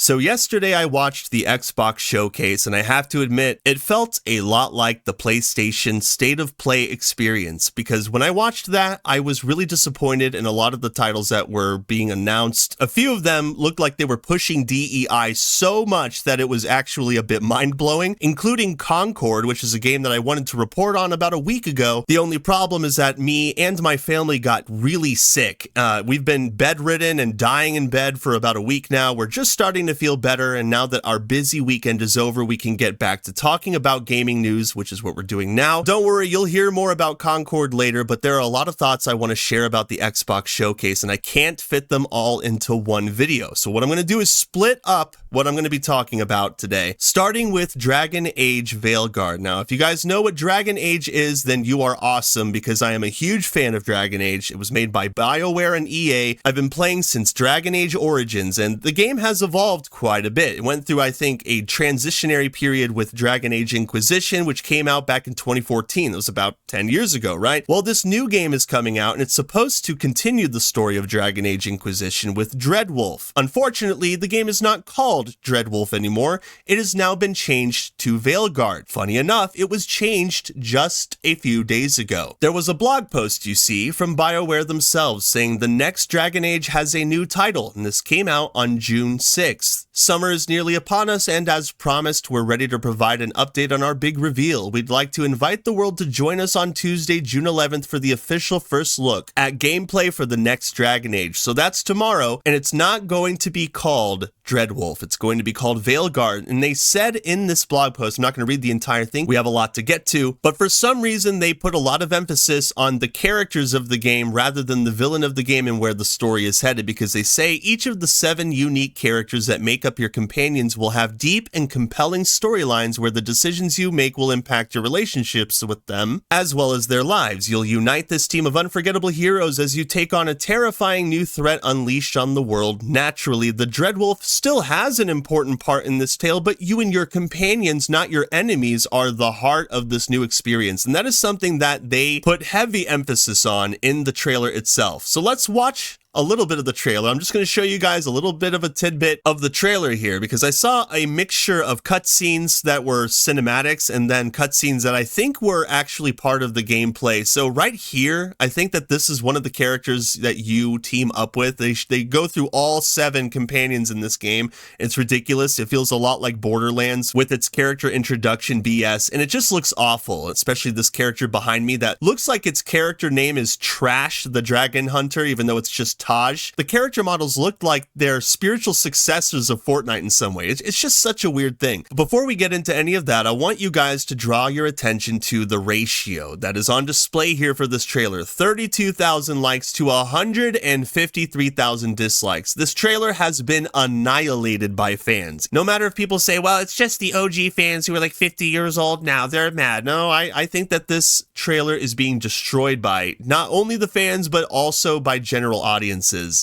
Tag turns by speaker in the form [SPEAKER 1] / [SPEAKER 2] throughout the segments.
[SPEAKER 1] So yesterday I watched the Xbox showcase, and I have to admit, it felt a lot like the PlayStation State of Play experience, because when I watched that, I was really disappointed in a lot of the titles that were being announced. A few of them looked like they were pushing DEI so much that it was actually a bit mind-blowing, including Concord, which is a game that I wanted to report on about a week ago. The only problem is that me and my family got really sick. We've been bedridden and dying in bed for about a week now. We're just starting to feel better, and now that our busy weekend is over, we can get back to talking about gaming news, which is what we're doing now. Don't worry, you'll hear more about Concord later, but there are a lot of thoughts I want to share about the Xbox showcase, and I can't fit them all into one video. So what I'm going to do is split up what I'm going to be talking about today, starting with Dragon Age Veilguard. Now, if you guys know what Dragon Age is, then you are awesome, because I am a huge fan of Dragon Age. It was made by Bioware and EA. I've been playing since Dragon Age Origins, and the game has evolved quite a bit. It went through, I think, a transitionary period with Dragon Age Inquisition, which came out back in 2014. That was about 10 years ago, right? Well, this new game is coming out, and it's supposed to continue the story of Dragon Age Inquisition with Dreadwolf. Unfortunately, the game is not called Dreadwolf anymore. It has now been changed to Veilguard. Funny enough, it was changed just a few days ago. There was a blog post, you see, from BioWare themselves saying the next Dragon Age has a new title, and this came out on June 6th. Summer is nearly upon us, and as promised, we're ready to provide an update on our big reveal. We'd like to invite the world to join us on Tuesday, June 11th for the official first look at gameplay for the next Dragon Age. So that's tomorrow, and it's not going to be called Dreadwolf. It's going to be called Veilguard, and they said in this blog post, I'm not going to read the entire thing, we have a lot to get to, but for some reason they put a lot of emphasis on the characters of the game rather than the villain of the game and where the story is headed, because they say each of the 7 unique characters that make up your companions will have deep and compelling storylines where the decisions you make will impact your relationships with them, as well as their lives. You'll unite this team of unforgettable heroes as you take on a terrifying new threat unleashed on the world. Naturally, the Dreadwolf still has an important part in this tale, but you and your companions, not your enemies, are the heart of this new experience. And that is something that they put heavy emphasis on in the trailer itself. So let's watch a little bit of the trailer. I'm just going to show you guys a little bit of a tidbit of the trailer here, because I saw a mixture of cutscenes that were cinematics and then cutscenes that I think were actually part of the gameplay. So right here, I think that this is one of the characters that you team up with. They go through all 7 companions in this game. It's ridiculous. It feels a lot like Borderlands with its character introduction BS, and it just looks awful, especially this character behind me that looks like its character name is Trash the Dragon Hunter, even though it's just Taj. The character models looked like they're spiritual successors of Fortnite in some way. It's just such a weird thing. Before we get into any of that, I want you guys to draw your attention to the ratio that is on display here for this trailer. 32,000 likes to 153,000 dislikes. This trailer has been annihilated by fans. No matter if people say, well, it's just the OG fans who are like 50 years old now, they're mad. No, I think that this trailer is being destroyed by not only the fans, but also by general audiences.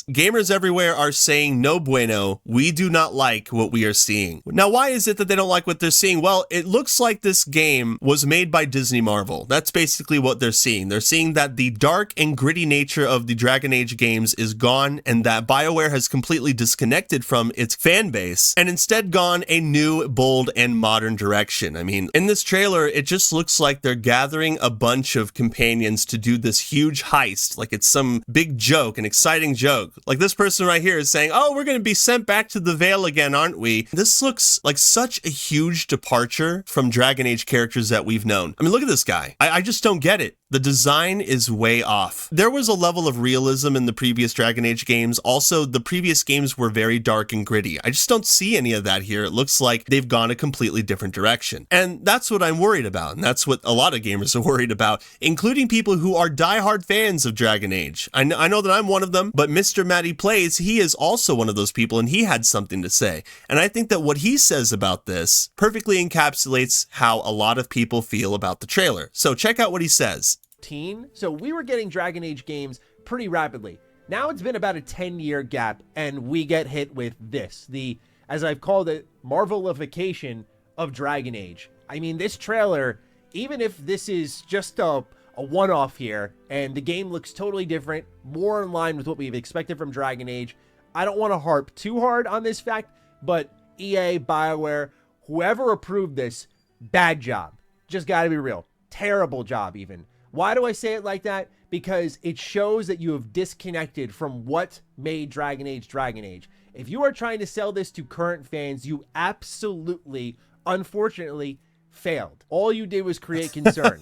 [SPEAKER 1] Gamers everywhere are saying no bueno, we do not like what we are seeing. Now, why is it that they don't like what they're seeing? Well, it looks like this game was made by Disney Marvel. That's basically what they're seeing. They're seeing that the dark and gritty nature of the Dragon Age games is gone, and that BioWare has completely disconnected from its fan base and instead gone a new, bold, and modern direction. I mean, in this trailer, it just looks like they're gathering a bunch of companions to do this huge heist, like it's some big joke, an exciting joke. Like this person right here is saying, oh, we're going to be sent back to the Veil again, aren't we? This looks like such a huge departure from Dragon Age characters that we've known. I mean, look at this guy. I just don't get it. The design is way off. There was a level of realism in the previous Dragon Age games. Also, the previous games were very dark and gritty. I just don't see any of that here. It looks like they've gone a completely different direction. And that's what I'm worried about. And that's what a lot of gamers are worried about, including people who are diehard fans of Dragon Age. I know that I'm one of them, but Mr. Matty Plays, he is also one of those people, and he had something to say. And I think that what he says about this perfectly encapsulates how a lot of people feel about the trailer. So check out what he says.
[SPEAKER 2] So we were getting Dragon Age games pretty rapidly. Now it's been about a 10-year gap, and we get hit with this, the, as I've called it, Marvelification of Dragon Age. I mean, this trailer, even if this is just a one-off here, and the game looks totally different, more in line with what we've expected from Dragon Age, I don't want to harp too hard on this fact, But EA, Bioware, whoever approved this, bad job. Just gotta be real. Terrible job even. Why do I say it like that? Because it shows that you have disconnected from what made Dragon Age Dragon Age. If you are trying to sell this to current fans, you absolutely, unfortunately, failed. All you did was create concern.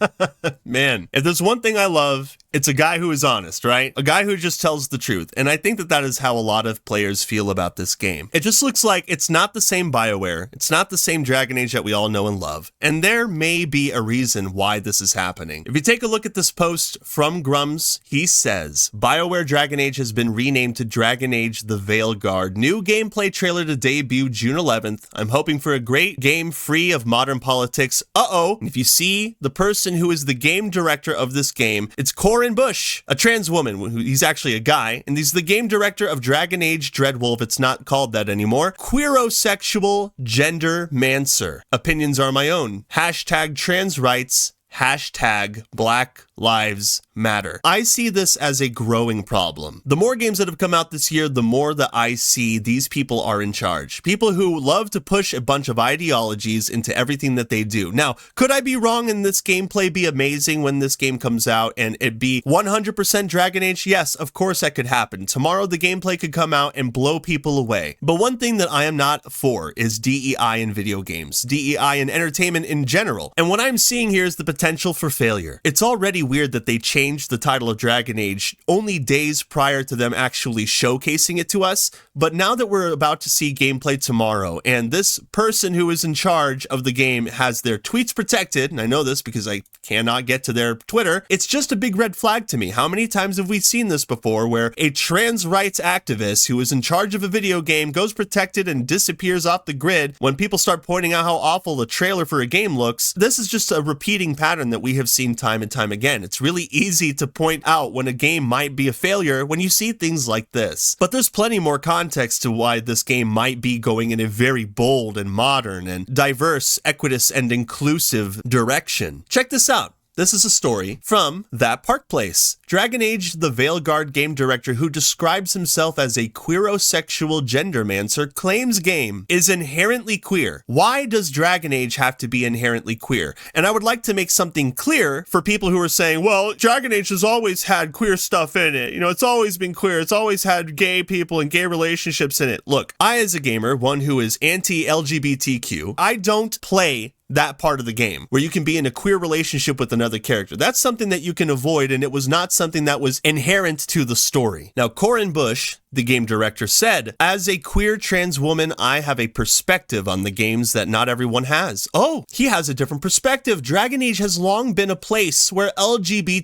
[SPEAKER 1] Man, if there's one thing I love, it's a guy who is honest, right? A guy who just tells the truth. And I think that that is how a lot of players feel about this game. It just looks like it's not the same Bioware. It's not the same Dragon Age that we all know and love. And there may be a reason why this is happening. If you take a look at this post from Grums, he says, Bioware Dragon Age has been renamed to Dragon Age the Veilguard. New gameplay trailer to debut June 11th. I'm hoping for a great game free of modern politics. Uh-oh. And if you see the person who is the game director of this game, it's Corin Bush, a trans woman. He's actually a guy, and he's the game director of Dragon Age Dreadwolf. It's not called that anymore. Queerosexual gender mancer. Opinions are my own. Hashtag trans rights. Hashtag Black Lives Matter. I see this as a growing problem. The more games that have come out this year, the more that I see these people are in charge. People who love to push a bunch of ideologies into everything that they do. Now, could I be wrong and this gameplay be amazing when this game comes out and it be 100% Dragon Age? Yes, of course that could happen. Tomorrow the gameplay could come out and blow people away. But one thing that I am not for is DEI in video games. DEI in entertainment in general. And what I'm seeing here is the potential for failure. It's already weird that they changed the title of Dragon Age only days prior to them actually showcasing it to us, but now that we're about to see gameplay tomorrow, and this person who is in charge of the game has their tweets protected, and I know this because I cannot get to their Twitter, it's just a big red flag to me. How many times have we seen this before where a trans rights activist who is in charge of a video game goes protected and disappears off the grid when people start pointing out how awful the trailer for a game looks? This is just a repeating pattern that we have seen time and time again. It's really easy to point out when a game might be a failure when you see things like this. But there's plenty more context to why this game might be going in a very bold and modern and diverse, equitous, and inclusive direction. Check this out. This is a story from That Park Place. Dragon Age the Veilguard game director, who describes himself as a queerosexual gendermancer, claims game is inherently queer. Why does Dragon Age have to be inherently queer? And I would like to make something clear for people who are saying, well, Dragon Age has always had queer stuff in it. You know, it's always been queer. It's always had gay people and gay relationships in it. Look, I as a gamer, one who is anti-LGBTQ, I don't play that part of the game where you can be in a queer relationship with another character. That's something that you can avoid, and it was not something that was inherent to the story. Now, Corin Bush, the game director, said, as a queer trans woman, I have a perspective on the games that not everyone has. Oh, he has a different perspective. Dragon Age has long been a place where LGBTQIA+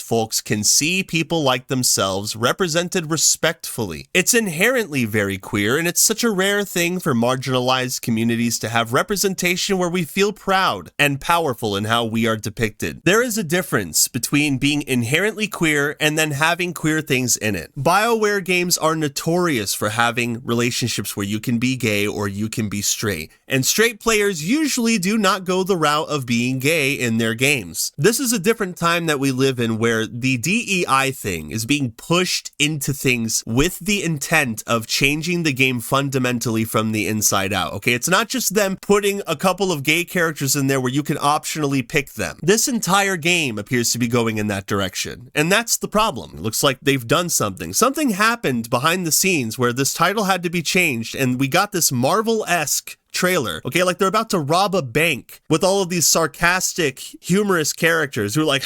[SPEAKER 1] folks can see people like themselves represented respectfully. It's inherently very queer, and it's such a rare thing for marginalized communities to have representation where we feel proud and powerful in how we are depicted. There is a difference between being inherently queer and then having queer things in it. BioWare games are notorious for having relationships where you can be gay or you can be straight, and straight players usually do not go the route of being gay in their games. This is a different time that we live in where the DEI thing is being pushed into things with the intent of changing the game fundamentally from the inside out. Okay, it's not just them putting a couple of gay characters in there where you can optionally pick them. This entire game appears to be going in that direction, and that's the problem. It looks like they've done something. Something happened behind the scenes where this title had to be changed, and we got this Marvel-esque trailer, okay, like they're about to rob a bank with all of these sarcastic, humorous characters who are like,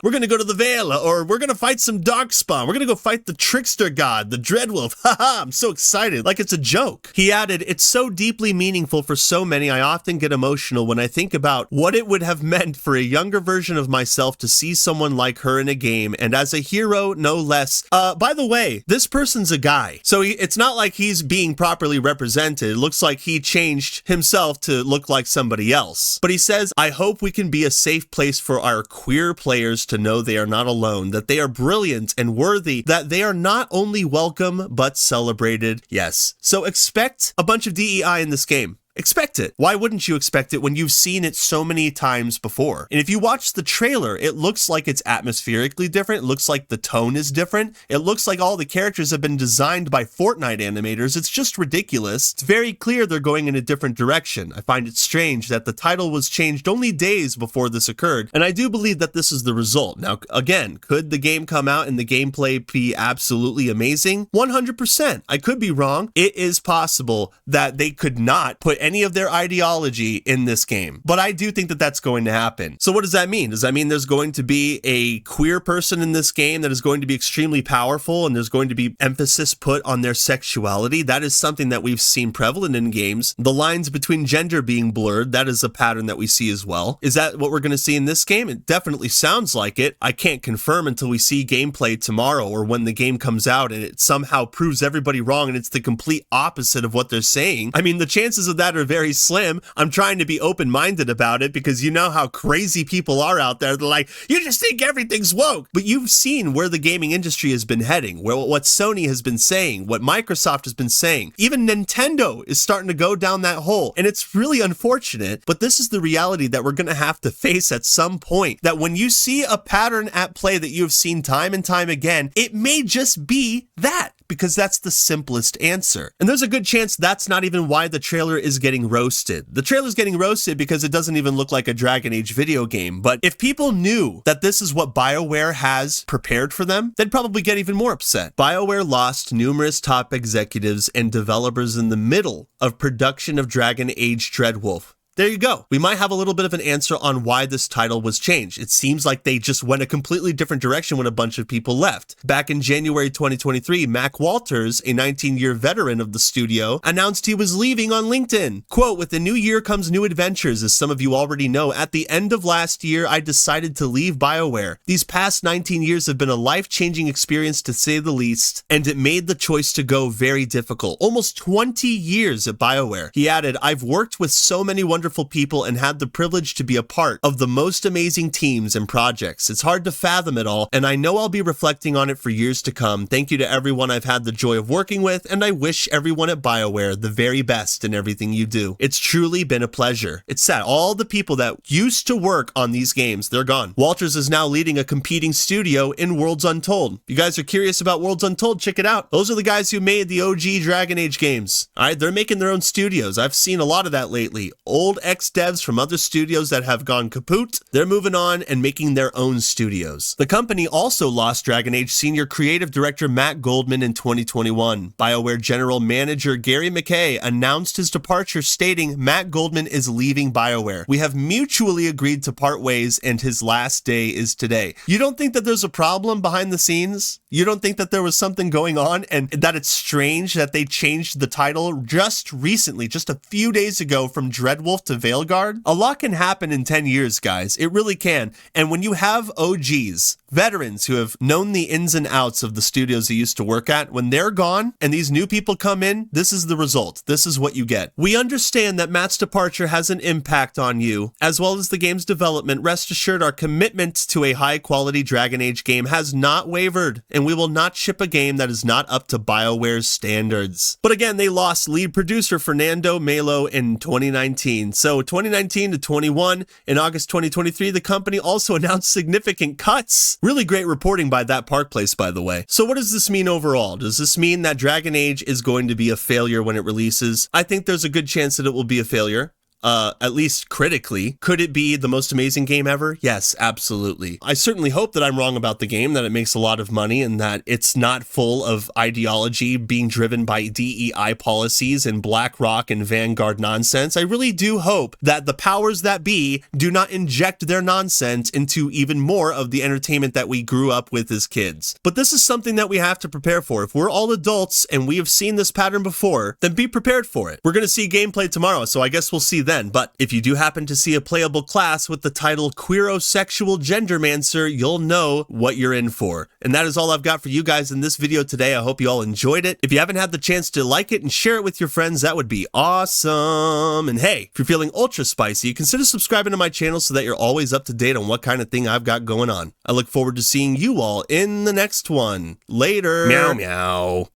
[SPEAKER 1] we're gonna go to the Veil, or we're gonna fight some Darkspawn, we're gonna go fight the Trickster God, the Dreadwolf, haha, I'm so excited, like it's a joke. He added, it's so deeply meaningful for so many, I often get emotional when I think about what it would have meant for a younger version of myself to see someone like her in a game, and as a hero, no less. By the way, this person's a guy, so it's not like he's being properly represented. It looks like he changed himself to look like somebody else. But he says, I hope we can be a safe place for our queer players to know they are not alone, that they are brilliant and worthy, that they are not only welcome, but celebrated. Yes. So expect a bunch of DEI in this game. expect it. Why wouldn't you expect it when you've seen it so many times before? And if you watch the trailer, it looks like it's atmospherically different. It looks like the tone is different. It looks like all the characters have been designed by Fortnite animators. It's just ridiculous. It's very clear they're going in a different direction. I find it strange that the title was changed only days before this occurred, and I do believe that this is the result. Now, again, could the game come out and the gameplay be absolutely amazing? 100%. I could be wrong. It is possible that they could not put any of their ideology in this game, but I do think that that's going to happen. So what does that mean? Does that mean there's going to be a queer person in this game that is going to be extremely powerful and there's going to be emphasis put on their sexuality? That is something that we've seen prevalent in games. The lines between gender being blurred, that is a pattern that we see as well. Is that what we're going to see in this game? It definitely sounds like it. I can't confirm until we see gameplay tomorrow or when the game comes out and it somehow proves everybody wrong and it's the complete opposite of what they're saying. I mean, the chances of that are very slim. I'm trying to be open-minded about it because you know how crazy people are out there. They're like, you just think everything's woke. But you've seen where the gaming industry has been heading, where what Sony has been saying, what Microsoft has been saying. Even Nintendo is starting to go down that hole. And it's really unfortunate, but this is the reality that we're going to have to face at some point. That when you see a pattern at play that you have seen time and time again, it may just be that, because that's the simplest answer. And there's a good chance that's not even why the trailer is getting roasted. The trailer's getting roasted because it doesn't even look like a Dragon Age video game. But if people knew that this is what Bioware has prepared for them, they'd probably get even more upset. Bioware lost numerous top executives and developers in the middle of production of Dragon Age Dreadwolf. There you go. We might have a little bit of an answer on why this title was changed. It seems like they just went a completely different direction when a bunch of people left. Back in January 2023, Mac Walters, a 19-year veteran of the studio, announced he was leaving on LinkedIn. Quote, "With the new year comes new adventures. As some of you already know, at the end of last year, I decided to leave Bioware. These past 19 years have been a life-changing experience to say the least, and it made the choice to go very difficult. Almost 20 years at Bioware." He added, "I've worked with so many wonderful people and had the privilege to be a part of the most amazing teams and projects. It's hard to fathom it all, and I know I'll be reflecting on it for years to come. Thank you to everyone I've had the joy of working with, and I wish everyone at Bioware the very best in everything you do. It's truly been a pleasure." It's sad. All the people that used to work on these games, they're gone. Walters is now leading a competing studio in Worlds Untold. If you guys are curious about Worlds Untold, check it out. Those are the guys who made the OG Dragon Age games. All right, they're making their own studios. I've seen a lot of that lately. Old ex-devs from other studios that have gone kaput, they're moving on and making their own studios. The company also lost Dragon Age senior creative director Matt Goldman in 2021. BioWare general manager Gary McKay announced his departure, stating, "Matt Goldman is leaving BioWare. We have mutually agreed to part ways and his last day is today." You don't think that there's a problem behind the scenes? You don't think that there was something going on and that it's strange that they changed the title just recently, just a few days ago, from Dreadwolf to Veilguard? A lot can happen in 10 years, guys. It really can. And when you have OGs, veterans who have known the ins and outs of the studios they used to work at, when they're gone and these new people come in, this is the result. This is what you get. We understand that Matt's departure has an impact on you, as well as the game's development. Rest assured, our commitment to a high-quality Dragon Age game has not wavered, and we will not ship a game that is not up to BioWare's standards. But again, they lost lead producer Fernando Melo in 2019. So 2019 to 21, in August 2023, the company also announced significant cuts. Really great reporting by That Park Place, by the way. So what does this mean overall? Does this mean that Dragon Age is going to be a failure when it releases? I think there's a good chance that it will be a failure. At least critically. Could it be the most amazing game ever? Yes, absolutely. I certainly hope that I'm wrong about the game, that it makes a lot of money, and that it's not full of ideology being driven by DEI policies and BlackRock and Vanguard nonsense. I really do hope that the powers that be do not inject their nonsense into even more of the entertainment that we grew up with as kids. But this is something that we have to prepare for. If we're all adults and we have seen this pattern before, then be prepared for it. We're going to see gameplay tomorrow, so I guess we'll see then. But if you do happen to see a playable class with the title Queerosexual Gendermancer, you'll know what you're in for. And that is all I've got for you guys in this video today. I hope you all enjoyed it. If you haven't had the chance to like it and share it with your friends, that would be awesome. And hey, if you're feeling ultra spicy, consider subscribing to my channel so that you're always up to date on what kind of thing I've got going on. I look forward to seeing you all in the next one. Later. Meow meow.